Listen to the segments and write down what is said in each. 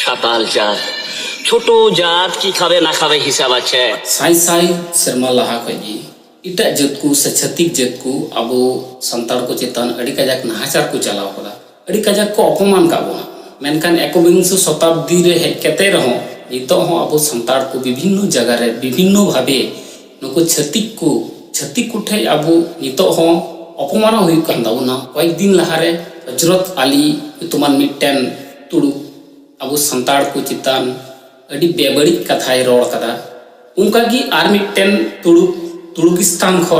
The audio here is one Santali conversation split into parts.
সাতাল জাত ছোট জাত কি খাবে না খাবে হিসাব আছে साई साई शर्मा लहा खजी इटा जत को से छत्तीक जत को अब संताड़ को चेतन अड़ी कजाक नाहाचार को चलाव कदा अड़ी कजाक को अपमान का बोना मेनखान एकविंश शताब्दी रे हेज केते रहो नितो हो अब संताड़ को विभिन्न जगह रे विभिन्न भावे नुको छत्तीक को ठे अब नितो हो अपमान हुई कान दाउना कई दिन लहारे हजरत अली तुमान मिटन तुडु अब संताड़ को चितान अड़ी बेबड़ी कथाय रोड कदा उनका की आर मिटन तुर्किस्तान खो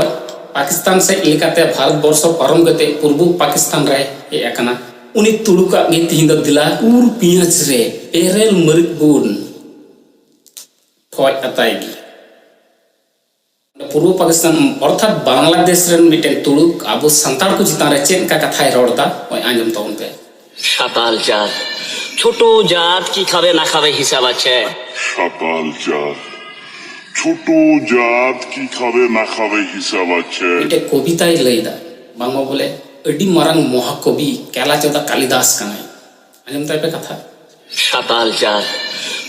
पाकिस्तान से इलाकाते भारत वर्ष पारम गते पूर्व पाकिस्तान रे हे एकना उनी तुड़ुका गे तिहिंद दिला उर पियाज रे पेरेल मरिक बुन ठोय अतायगी पूर्व पाकिस्तान अर्थात बांग्लादेश रे मिटन तुड़ुक अब संताड़ को चितान रे चेन का कथाय रोडता ओय आंजम तौन पे সাতাল জাত ছোট জাত কি খাবে না খাবে হিসাব আছে সাতাল জাত ছোট জাত কি খাবে না খাবে হিসাব আছে इटे कविताय लैदा बांगो बोले अडी मारंग महाकवि कैला चौदा कालिदास कानाय आंजम ताय पे कथा সাতাল জাত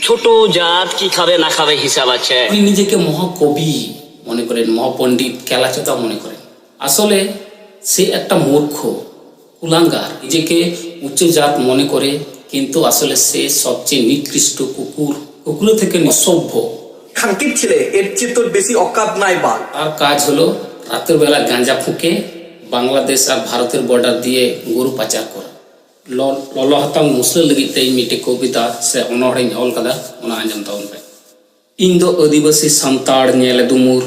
ছোট জাত কি খাবে না খাবে হিসাব আছে उनी निजेके महाकवि मने करेन महापंडित कैला चौदा मने करेन आसले से एकटा मूर्ख कुलांगार निजेके उच्च जात मने करे किन्तु आसले से सबचेয়ে निकृष्ट कुकुर থেকে নিঃসভ্য খানকির ছেলে এর চেয়ে তোর বেশি অকাত নাই বাল আর কাজ হলো রাতের বেলা গাঁজা ফুঁকে বাংলাদেশ আর ভারতের বর্ডার দিয়ে গরু পাচার করা ললো হাতাং মুসলে লगिते मिटे कविता से अनोड़े ऑल कदा ओना आंजम ताउन पे इन दो आदिवासी संताड़ नेले दुमुर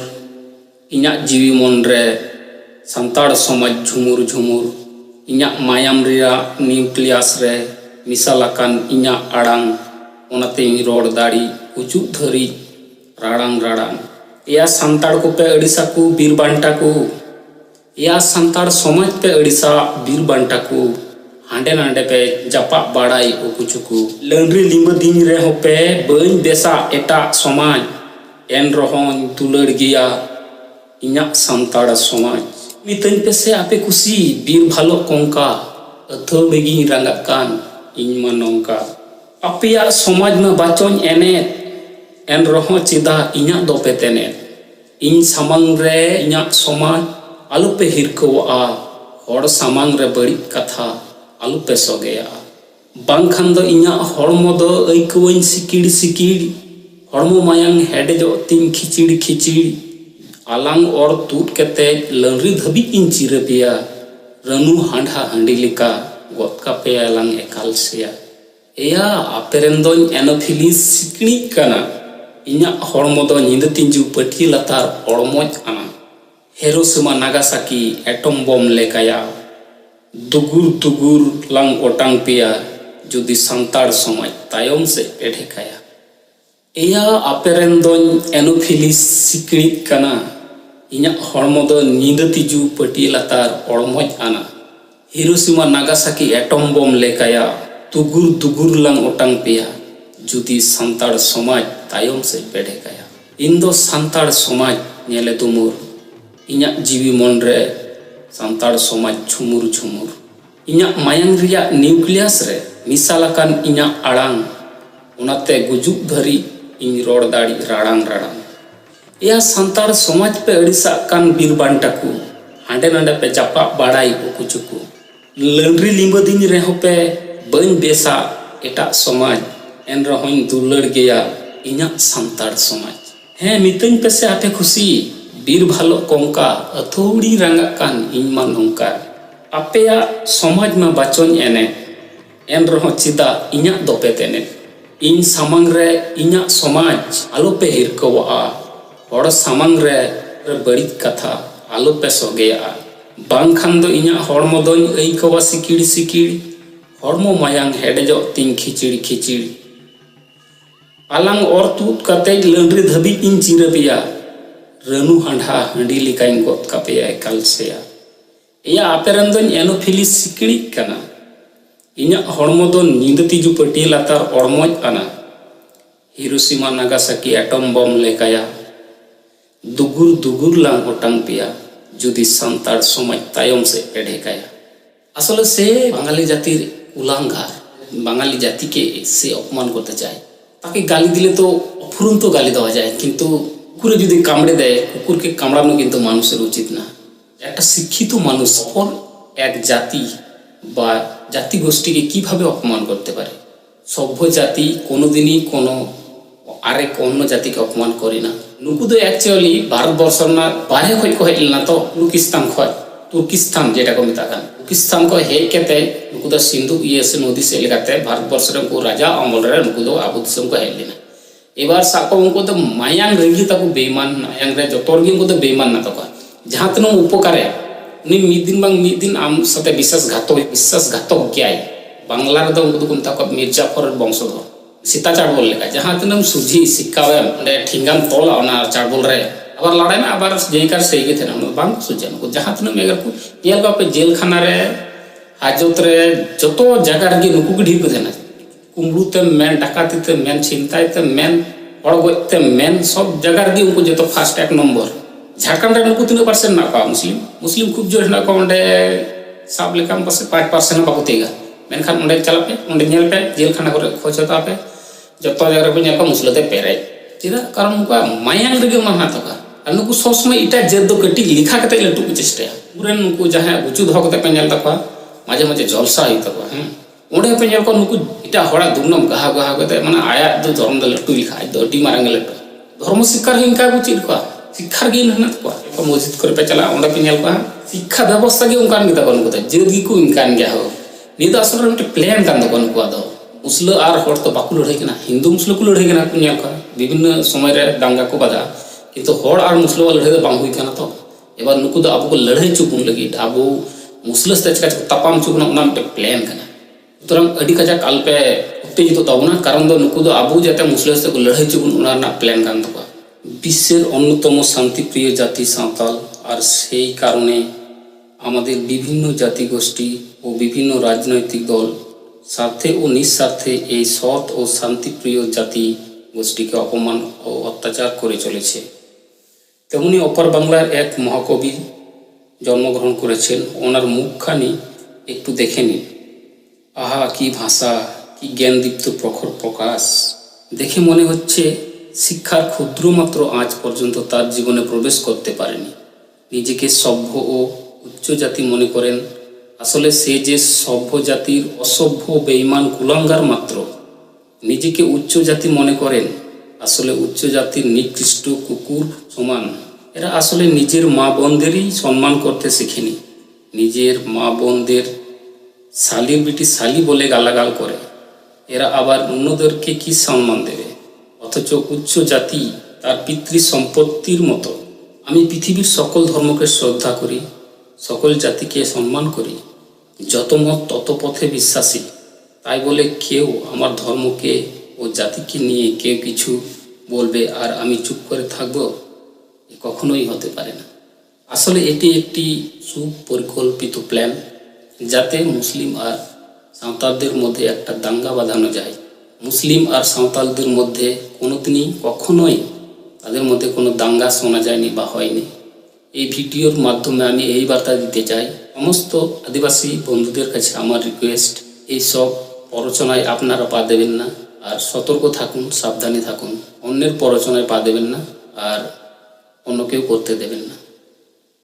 इन्या जीवी मन रे संताड़ समाज झुमुर झुमुर इन्या मायाम रिया न्यूक्लियस रे मिसालाकान इन्या आड़ांग ओनाते रोड दाड़ी उजुक धरी राड़ांग राड़ांग या संताड़ को पे अड़िसा को बीर बांटा को या संताड़ समाज पे अड़िसा बीर बांटा को हांडे नांडे पे जपा बाड़ाई ओकुचुकु लंड्री लिंब दिन रे हो पे बन बेसा एटा समाज एन रोहन तुलड़ गया इन्या संताड़ समाज मितन पे से आपे कुसी बीर भालो कोंका अथोड़गी रंगाकान इन मनोंका अपिया समाज में बाचोन एने एन रहो चिदा इन्या दोपे तेने इन सामांग रे इन्या समाज आलू पे हिरकवा हर सामांग रे बड़ी कथा आलू पे सोगेया बांखान दो इन्या हड़मो दो ऐकवइन सिकिड़ सिकिड़ हड़मो मायांग हेडे जो तीन खिचिड़ खिचिड़ आलांग और तूट केते लंरी धबी इन चिरपिया रनु हांडा हांडी लिका गोतका पे आलांग एकाल सेया एया आपेरेंदोन एनोफिलिस सिकनी कना इन्या हड़मो दो निंद तिंजु पटी लतार हड़मोज आना हिरोशिमा नागासाकी एटम बम लेकाया दुगुर दुगुर लांग ओटांग पिया जुदी संताड़ समाज तायम से एढेकाया एया आपेरेंदोन एनोफिलिस सिकनी कना इन्या हड़मो दो निंद तिंजु पटी लतार हड़मोज आना हिरोशिमा नागासाकी एटम बम लेकाया दुगुर दुगुर लांग ओटांग पिया जुदी संताड़ समाज तायम से बेढेकाया इन दो संताड़ समाज नेले दुमुर इन्या जीवी मन रे संताड़ समाज झुमुर झुमुर इन्या मायांग रिया न्यूक्लियस रे मिसालाकान इन्या आड़ांग उनाते गुजुक धरी इन रोड दाड़ी राड़ांग राड़ांग या संताड़ समाज पे अड़िसा कान बीर बांटाकू हांडे नांडे पे जपा बाड़ाई ओकुचुकू लंड्री लिंब दिन रे हो पे बन बेसा एटा समाज एन रहोइन दुलड़ गया इन्या संताड़ समाज हैं मितन पे से आपे खुशी बीर भालो कोंका अथोड़ी रंगा कान इनमा नोंका अपेया समाज में बाचोन एने एन रहो चिदा इन्या दोपे तेने इन सामांग रे इन्या समाज आलो पे हिरकवा और सामांग रे बड़ी कथा आलो पे सोगेया बांखान दो इन्या हड़मो दोन ऐकवा सिकिड़ सिकिड़ हड़मो मायांग हेडेजो तीन खिचिड़ खिचिड़ आलांग और तूत कते लंड्री धबी इन चिरपिया रनु हांडा हांडी लिकाइन गोत कापेया एकाल सेया एया आपेरेंदोन एनोफिलिस सिकड़ी कना इन्या हड़मो दो निंद तिजु पटी लातार हड़मोज आना हिरोशिमा नागासाकी एटम बम लेकाया दुगुर दुगुर लांग ओटांग पिया जुदी संताड़ समाज तायम से एढेकाया आसले से बांगाली जातिर उलांगार বাঙালি জাতিকে সে অপমান করতে চায়। তাকে গালি দিলে তো অফুরন্ত গালি দেওয়া যায়, কিন্তু কুকুরে যদি কামড়ে দেয়, কুকুরকে কামড়ানো কিন্তু মানুষের উচিত না। একটা শিক্ষিত মানুষ অপর এক জাতি বা জাতিগোষ্ঠীকে কিভাবে অপমান করতে পারে? সভ্য জাতি কোনোদিনই কোনো আরেক অন্য জাতিকে অপমান করে না। নুকু ᱫᱚ ᱮᱠᱪᱩᱭᱮᱞᱤ ᱵᱷᱟᱨᱚᱛᱵᱚᱨᱥᱚ ᱨᱮᱱᱟᱜ ᱵᱟᱨᱦᱮ ᱠᱷᱚᱡ ᱠᱚ ᱦᱮᱡ ᱞᱮᱱᱟ ᱛᱚ, ᱛᱩᱨᱠᱤᱥᱛᱟᱱ ᱠᱷᱚᱡ, ᱛᱩᱨᱠᱤᱥᱛᱟᱱ ᱡᱮᱴᱟ ᱠᱚ ᱢᱮᱛᱟᱜ ᱠᱟᱱ, ᱛᱩᱨᱠᱤᱥᱛᱟᱱ ᱠᱷᱚᱡ ᱦᱮᱡ ᱠᱟᱛᱮ ᱱᱩᱠᱩ ᱫᱚ ᱥᱤᱱধু ᱥᱮ ᱱᱚᱫী ᱥᱮᱫ ᱞᱮᱠᱟᱛᱮ ᱵᱷᱟᱨᱚᱛᱵᱚᱨᱥᱚ ᱨᱮ ᱩᱱᱠᱩ ᱨᱟᱡᱟ ᱟᱢᱚᱞ ᱨᱮ ᱱᱩᱠᱩ ᱫᱚ ᱟᱵᱚ ᱫᱤᱥᱚᱢ ᱠᱚ ᱦᱮᱡ ᱞᱮᱱᱟ। এবার ᱥᱟᱵ ᱠᱚ ᱩᱱᱠᱩ ᱫᱚ ᱢᱟᱭᱟᱝ ᱨᱮᱜᱮ ᱛᱟᱠᱚ ᱵᱮᱭᱢᱟᱱ, ᱢᱟᱭᱟᱝ ᱨᱮ ᱡᱚᱛᱚ ᱨᱮᱜᱮ ᱩᱱᱠᱩ ᱫᱚ ᱵᱮᱭᱢᱟᱱ ᱢᱮᱱᱟᱜ ᱛᱟᱠᱚᱣᱟ। ᱡᱟᱦᱟᱸ ᱛᱤᱱᱟᱹᱜ উপকারে উনি ᱢᱤᱫ ᱫᱤন ᱵᱟᱝ ᱢᱤᱫ ᱫᱤন ᱟᱢ ᱥᱟᱛᱮ বিশ্বাসঘাতক ᱜᱮᱭᱟᱭ। ᱵᱟᱝᱞᱟ ᱨᱮᱫᱚ ᱩᱱᱠᱩ ᱫᱚᱠᱚ ᱢᱮᱛᱟ ᱠᱚᱣᱟ ᱢᱤᱨᱡᱟᱯᱷᱚরের বংশধর, ᱥᱤᱛᱟ ᱪᱟᱲᱵᱚᱞ ᱞᱮᱠᱟ। ᱡᱟᱦᱟᱸ ᱛᱤᱱᱟᱹᱜ ᱥᱩᱡᱷᱤ ᱥᱤᱠᱠᱟᱣᱮᱢ ᱚᱸᱰᱮ ᱴᱷᱤᱝᱜᱟᱢ ᱛᱚᱞᱟ ᱚᱱᱟ ᱪᱟᱲᱵᱚᱞ ᱨᱮ, ᱟবার ᱞᱟᱲᱟᱭ ᱢᱮ, ᱟবার ᱡᱮᱭᱠᱟর ᱥᱮᱭ ᱜᱮ ᱛᱟᱦᱮᱱᱟ, ᱚᱱᱟ ᱵᱟᱝ ᱥᱩᱡᱷᱟ। ᱱᱩᱠᱩ ᱡᱟᱦᱟᱸ ᱛᱤᱱᱟᱹᱜ ᱢᱮᱜᱟᱨ ᱠᱚ ᱧᱮᱞ ᱠᱚᱣᱟᱯᱮ ᱡᱮᱞᱠᱷᱟᱱᱟ ᱨᱮ, হাজত রে, যত জায়গা ᱨᱮᱜᱮ ᱱᱩᱠᱩ ᱜᱮ ᱰᱷᱮᱨ ᱠᱚ ᱛᱟᱦᱮᱱᱟ। কুমড়ু তে মেন, ডাকাতি তে মেন, ছিনতাই তে মেন, হড় গজ তে মেন, সব জায়গা ᱨᱮᱜᱮ উनको যত ফার্স্ট এক নম্বর। ঝাড়খণ্ড রে নুকু তিনাᱹᱜ পার্সেন্ট ᱢᱮᱱᱟᱜ ᱠᱚᱣᱟ মুসলিম খুব জোর ᱦᱮᱱᱟᱜ ᱠᱚᱣᱟ ᱚᱸᱰᱮ, ᱥᱟᱵ ᱞᱮᱠᱷᱟᱱ ᱯᱟᱥᱮ 5% ᱦᱚᱸ ᱵᱟᱠᱚ ᱛᱤᱭᱳᱜᱟ। ᱢᱮᱱᱠᱷᱟᱱ ᱚᱸᱰᱮ ᱪᱟᱞᱟᱜ ᱯᱮ, ᱚᱸᱰᱮ ᱧᱮᱞ ᱯᱮ ᱡᱮᱞᱠᱷᱟᱱᱟ ᱠᱚᱨᱮ ᱠᱷᱚᱡ ᱦᱟᱛᱟᱣ ᱯᱮ, ᱡᱚᱛᱚ ᱡᱟᱭᱜᱟ ᱨᱮᱯᱮ ᱧᱮᱞ ᱠᱚᱣᱟ ᱢᱩᱥᱞᱟᱹ ᱛᱮ ᱯᱮᱨᱮᱡ। ᱪᱮᱫᱟᱜ? ᱠᱟᱨᱚᱱ ᱩᱱᱠᱩᱣᱟᱜ ᱢᱟᱭᱟᱝ ᱨᱮᱜᱮ ᱚᱱᱟ ᱢᱮᱱᱟᱜ ᱛᱟᱠᱚᱣᱟ। ᱟᱨ ᱱᱩᱠᱩ ᱥᱚᱵ ᱥᱚᱢᱚᱭ ᱮᱴᱟᱜ ᱡᱟᱹᱛ ᱫᱚ ᱠᱟᱹᱴᱤᱡ ᱞᱮᱠᱷᱟ ᱠᱟᱛᱮ ᱞᱟᱹᱴᱩ ᱠᱚ ᱪᱮᱥᱴᱟᱭᱟ। ᱩᱱᱠᱩᱨᱮᱱ ᱱᱩᱠᱩ ᱡᱟᱦᱟᱸᱭ ᱩᱪᱩ ᱫᱚᱦᱚ ᱠᱟᱛᱮ ᱯᱮ ᱧᱮᱞ ᱛᱟᱠᱚᱣᱟ, ᱢᱟঝে ᱢᱟঝে ᱡᱚᱞᱥᱟ ᱦᱩᱭᱩᱜ ᱛᱟᱠᱚᱣᱟ। ᱚᱸᱰᱮ ᱯᱮ ᱧᱮᱞ ᱠᱚᱣᱟ ᱱᱩᱠᱩ ᱮᱴᱟᱜ ᱦᱚᱲᱟᱜ ᱫᱩᱨᱱᱟᱢ ᱜᱟᱦᱟᱣ ᱠᱟᱛᱮ, ᱢᱟᱱᱮ ᱟᱭᱟᱜ ᱫᱚ ᱫᱷᱚᱨᱚᱢ ᱫᱚ ᱞᱟᱹᱴᱩ ᱞᱮᱠᱷᱟ, ᱟᱡ ᱫᱚ ᱟᱹᱰᱤ ᱢᱟᱨᱟᱝ ᱞᱟᱹᱴᱩ। ধর্ম শিক্ষার হিংসা को चेद को शिक्षा गे हेना को मस्जिद करे पे चला ओंडे पे नेल को शिक्षा व्यवस्था गे उनकान गे तको जद गी को इनकान गया हो नि तो असल में प्लान कान तको को दो मुस्लिम और हर तो बाकु लड़ाई कना हिंदू मुस्लिम को लड़ाई कना को नेल को विभिन्न समय रे दांगा को बदा किंतु हर और मुस्लिम लड़ाई दो बांग हुई कना तो एबार नुकु दो अब को लड़ाई चुपुन लगी अब मुस्लिम से चका तपाम चुपुन ओना में प्लान कना सुतरां अडी कजा काल पे उत्तेजित तबना कारण दो नुकु दो अब जाते मुस्लिम से को लड़ाई चुपुन ओना ना प्लान कान तको বিশ্বের অন্যতম শান্তিপ্রিয় জাতি সাঁওতাল আর সেই কারণে আমাদের বিভিন্ন জাতিগোষ্ঠী ও বিভিন্ন রাজনৈতিক দল স্বার্থে ও নিঃস্বার্থে এই সৎ ও শান্তিপ্রিয় জাতি গোষ্ঠীকে অপমান ও অত্যাচার করে চলেছে। তেমনি অপার বাংলার এক মহাকবি জন্মগ্রহণ করেছেন, ওনার মুখখানি একটু দেখে নিন। আহা কি ভাষা, কি জ্ঞানদীপ্ত প্রখর প্রকাশ! দেখে মনে হচ্ছে শিক্ষার ক্ষুদ্র মাত্র আজ পর্যন্ত তার জীবনে প্রবেশ করতে পারেনি। নিজেকে সভ্য ও উচ্চ জাতি মনে করেন, আসলে সে যে সভ্য জাতির অসভ্য বেঈমান কুলাঙ্গার মাত্র। নিজেকে উচ্চ জাতি মনে করেন, আসলে উচ্চ জাতির নিকৃষ্ট কুকুর সমান। এরা আসলে নিজের মা বোনদেরই সম্মান করতে শেখেনি, নিজের মা বোনদের শালির বিটি শালি বলে গালাগাল করে। এরা আবার অন্যদেরকে কি সম্মান দেবে? অথচ উচ্চ জাতি তার পিতৃ সম্পত্তির মতো। আমি পৃথিবীর সকল ধর্মকে শ্রদ্ধা করি, সকল জাতিকে সম্মান করি, যত মত তত পথে বিশ্বাসী। তাই বলে কেউ আমার ধর্মকে ও জাতিকে নিয়ে কেউ কিছু বলবে আর আমি চুপ করে থাকব, কখনোই হতে পারে না। আসলে এটি একটি সুপরিকল্পিত প্ল্যান, যাতে মুসলিম আর সাঁওতালদের মধ্যে একটা দাঙ্গা বাঁধানো যায়। মুসলিম আর সাঁওতালদের মধ্যে কোনোদিনই কখনোই তাদের মধ্যে কোনো দাঙ্গা শোনা যায়নি বা হয়নি। এই ভিডিওর মাধ্যমে আমি এই বার্তা দিতে চাই, সমস্ত আদিবাসী বন্ধুদের কাছে আমার রিকোয়েস্ট, এইসব প্ররোচনায় আপনারা পা দেবেন না, আর সতর্ক থাকুন, সাবধানে থাকুন, অন্যের প্ররোচনায় পা দেবেন না, আর অন্য কেউ করতে দেবেন না।